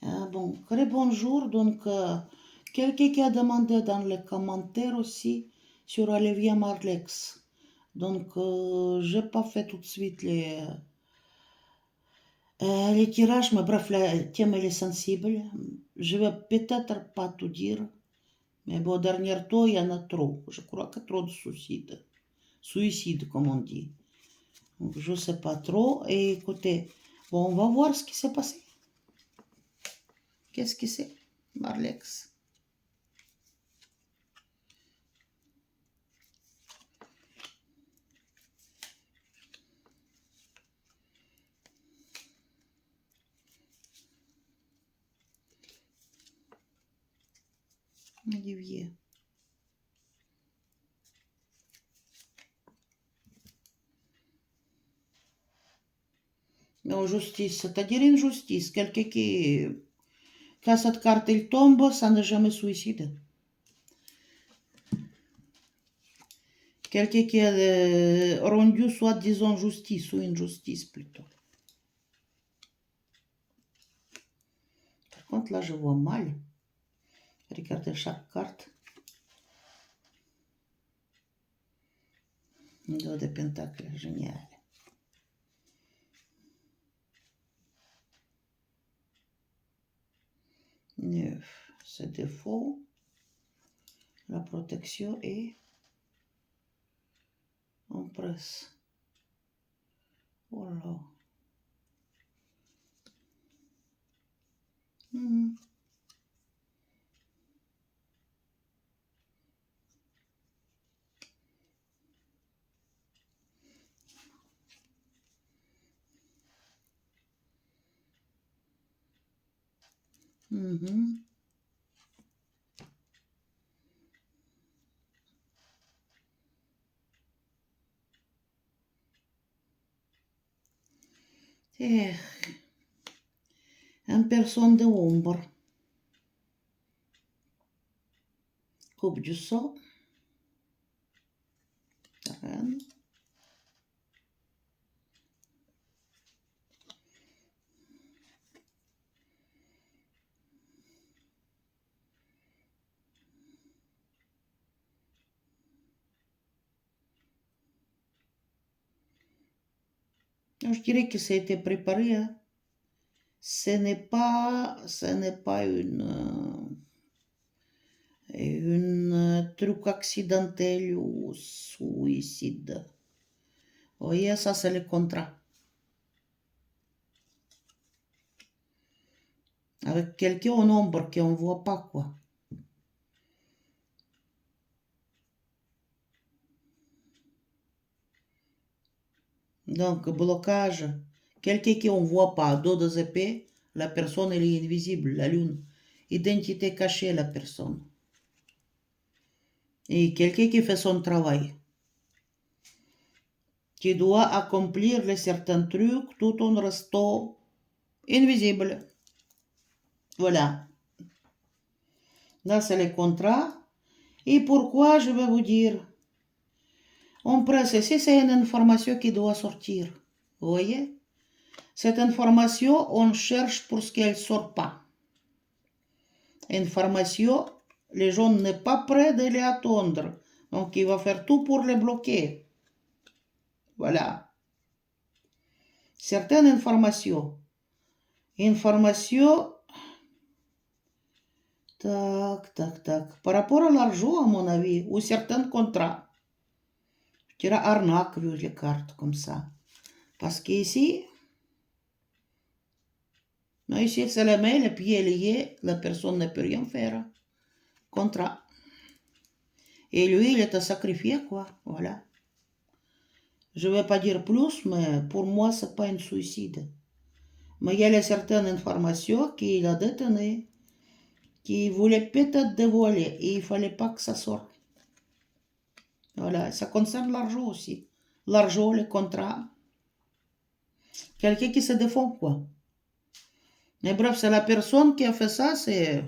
Bon, très bonjour. Donc, quelqu'un qui a demandé dans les commentaires aussi sur Olivia Marlex. Donc, j'ai pas fait tout de suite les tirages, mais bref, la thème elle est sensible. Je vais peut-être pas tout dire, mais bon, dernier temps, il y en a trop. Je crois que trop de suicides. Suicide, comme on dit. Donc, je sais pas trop. Et écoutez, bon, on va voir ce qui s'est passé. Qu'est-ce que c'est, Marlex? Olivier. Non, justice, c'est-à-dire une justice. Quelqu'un qui, quand cette carte il tombe, ça n'est jamais suicide. Quelqu'un qui a rendu soi-disant justice ou injustice plutôt. Par contre, là, je vois mal. Regardez chaque carte. Dos de pentacles, génial. Neuf, c'est défaut. La protection est en presse. Voilà. Mhm. Mhm. Et une personne de ombre. Coupe du sang. Reine. Je dirais que ça a été préparé. Hein. Ce n'est pas une truc accidentel ou suicide. Vous voyez, ça c'est le contrat. Avec quelqu'un en ombre qu'on ne voit pas, quoi. Donc, blocage. Quelqu'un qu'on ne voit pas, dos de épées, la personne elle est invisible, la lune. Identité cachée, la personne. Et quelqu'un qui fait son travail. Qui doit accomplir certains trucs tout en restant invisible. Voilà. Là, c'est le contrat. Et pourquoi, je vais vous dire. En presse, ici, c'est une information qui doit sortir. Vous voyez? Cette information, on cherche pour ce qu'elle ne sort pas. Information, les gens ne sont pas prêts de les attendre. Donc, il va faire tout pour les bloquer. Voilà. Certaines informations. Information. Tac, tac, tac. Par rapport à l'argent, à mon avis, ou certains contrats. Je dirais arnaque, vu les cartes comme ça. Parce qu'ici, ici c'est la main, le pied est lié, la personne ne peut rien faire. Contrat. Et lui, il est à sacrifier, quoi. Voilà. Je ne vais pas dire plus, mais pour moi, ce n'est pas un suicide. Mais il y a certaines informations qu'il a détenues, qu'il voulait peut-être dévoiler, et il ne fallait pas que ça sorte. Voilà, ça concerne l'argent aussi. L'argent, les contrats. Quelqu'un qui se défend, quoi. Mais bref, c'est la personne qui a fait ça, c'est...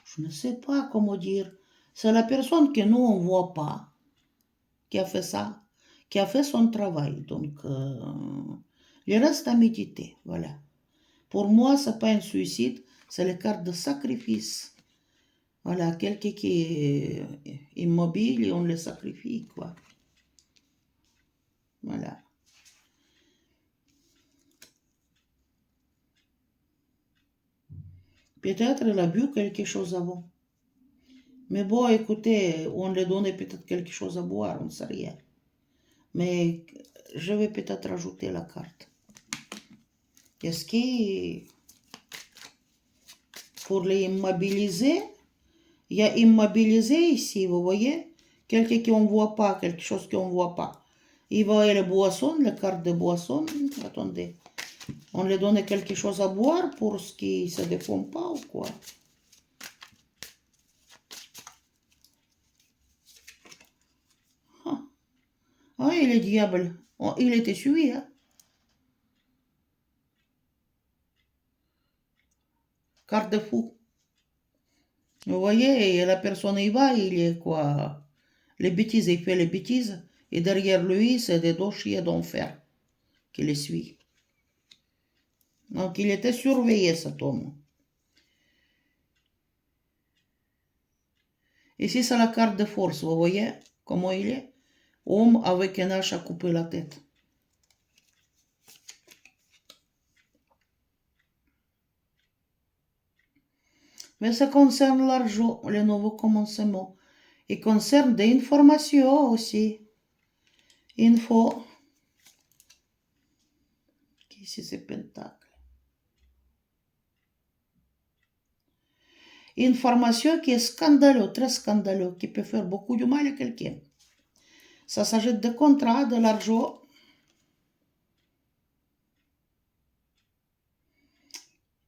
Je ne sais pas comment dire. C'est la personne que nous, on ne voit pas, qui a fait ça, qui a fait son travail. Donc, il reste à méditer, voilà. Pour moi, ce n'est pas un suicide, c'est les cartes de sacrifice. Voilà, quelqu'un qui est immobile et on le sacrifie, quoi. Voilà. Peut-être elle a bu quelque chose avant. Mais bon, écoutez, on lui donnait peut-être quelque chose à boire, on ne sait rien. Mais je vais peut-être rajouter la carte. Qu'est-ce qui, pour les immobiliser, il y a immobilisé ici, vous voyez? Quelqu'un qu'on ne voit pas, quelque chose qu'on ne voit pas. Il voyait les boissons, les cartes de boissons. Attendez. On lui donne quelque chose à boire pour ce qui ne se défend pas ou quoi? Ah, ah il est diable. Oh, il était suivi, hein? Carte de fou. Vous voyez, la personne y va, il est quoi? Les bêtises, il fait les bêtises. Et derrière lui, c'est des deux chiens d'enfer qui les suivent. Donc il était surveillé, cet homme. Ici, c'est la carte de force, vous voyez comment il est? Homme avec un hache à couper la tête. Mais ça concerne l'argent, les nouveaux commencements. Il concerne des informations aussi. Info. Ici, c'est Pentacle. Information qui est scandaleux, très scandaleux, qui peut faire beaucoup de mal à quelqu'un. Ça s'agit de contrats, de l'argent.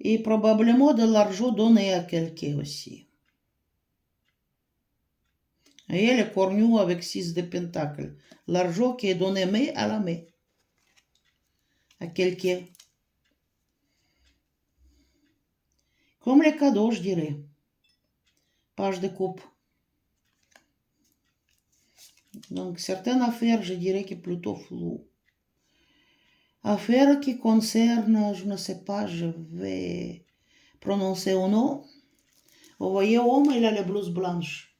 Et probablement de l'argent donné à quelqu'un aussi. Et le cornu avec 6 de Pentacle. L'argent qui est donné main à la main. À quelqu'un. Comme les cadeaux, je dirais. Page de coupe. Donc, certaines affaires, je dirais, qui est plutôt flou. Affaires qui concernent, je ne sais pas, je vais prononcer un nom. Vous voyez, homme, il a les blouses blanches.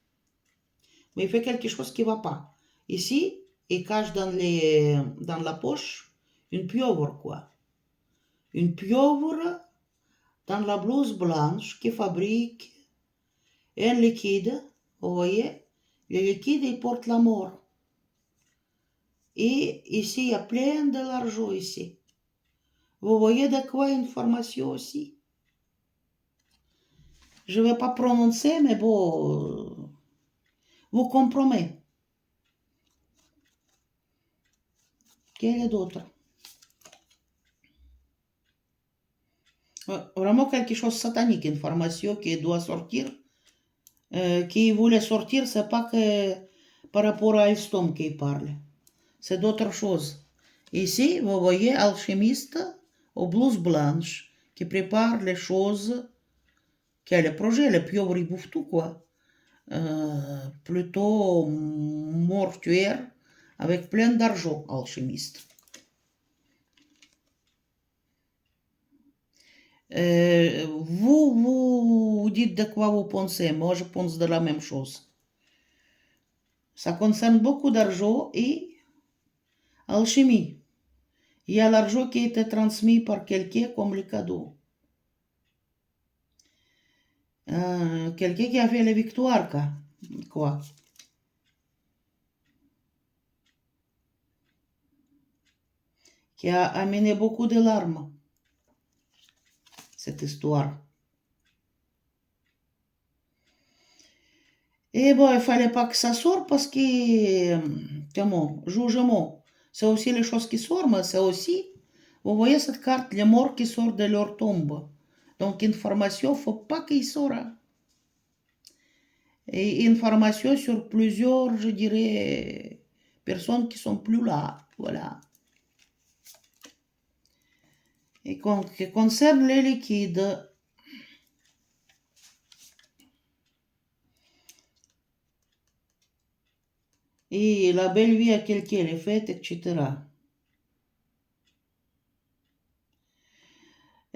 Mais il fait quelque chose qui ne va pas. Ici, il cache dans la poche une pieuvre, quoi. Une pieuvre dans la blouse blanche qui fabrique un liquide. Vous voyez, le liquide, il porte la mort. Et ici, il y a plein de l'argent ici. Vous voyez de quoi information aussi? Je ne vais pas prononcer, mais bon, vous comprenez. Quel est d'autre? Vraiment quelque chose de satanique, information qui doit sortir. Qui voulait sortir, c'est pas que par rapport à Alstom qu'il parle. C'est d'autres choses. Ici, vous voyez, alchimiste aux blouses blanches qui prépare les choses, qui a le projet, le pieuvre, il bouffe tout, quoi. Plutôt mortuaire, avec plein d'argent, alchimiste. Vous dites de quoi vous pensez, moi je pense de la même chose. Ça concerne beaucoup d'argent et alchimie. Il y a l'argent qui a été transmis par quelqu'un comme le cadeau. Quelqu'un qui a fait la victoire, quoi. Qui a amené beaucoup de larmes, cette histoire. Et bon, il fallait pas que ça sorte parce que, comment, jugement, c'est aussi les choses qui sortent, mais c'est aussi, vous voyez cette carte, les morts qui sortent de leur tombe. Donc, information, faut pas qu'il sorte. Et information sur plusieurs, je dirais, personnes qui sont plus là, voilà. Et qui concerne les liquides, et la belle vie à quelqu'un, les fêtes, etc.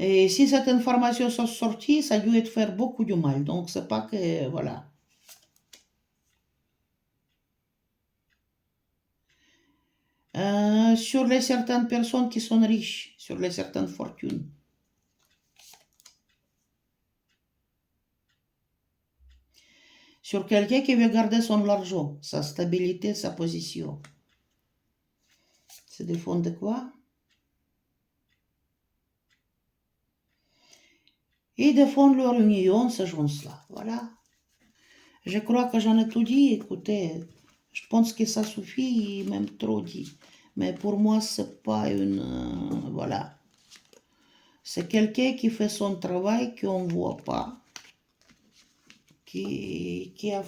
Et si cette information sont sorties, ça a dû être faire beaucoup de mal. Donc, c'est pas que, voilà. Sur les certaines personnes qui sont riches, sur les certaines fortunes. Sur quelqu'un qui veut garder son argent, sa stabilité, sa position. C'est des fonds de quoi? Ils défendent leur union, ces gens-là. Voilà. Je crois que j'en ai tout dit. Écoutez, je pense que ça suffit, même trop dit. Mais pour moi, c'est pas une... voilà. C'est quelqu'un qui fait son travail, qu'on ne voit pas, qui a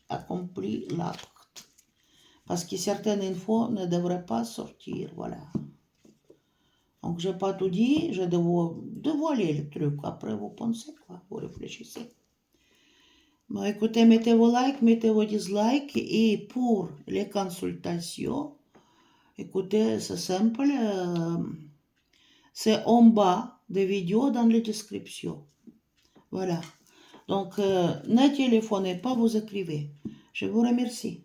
accompli l'acte. Parce que certaines infos ne devraient pas sortir, voilà. Donc, je n'ai pas tout dit, je dois dévoiler le truc. Après, vous pensez quoi? Vous réfléchissez. Bon, écoutez, mettez vos likes, mettez vos dislikes. Et pour les consultations, écoutez, c'est simple. C'est en bas des vidéos dans les descriptions. Voilà. Donc, ne téléphonez pas, vous écrivez. Je vous remercie.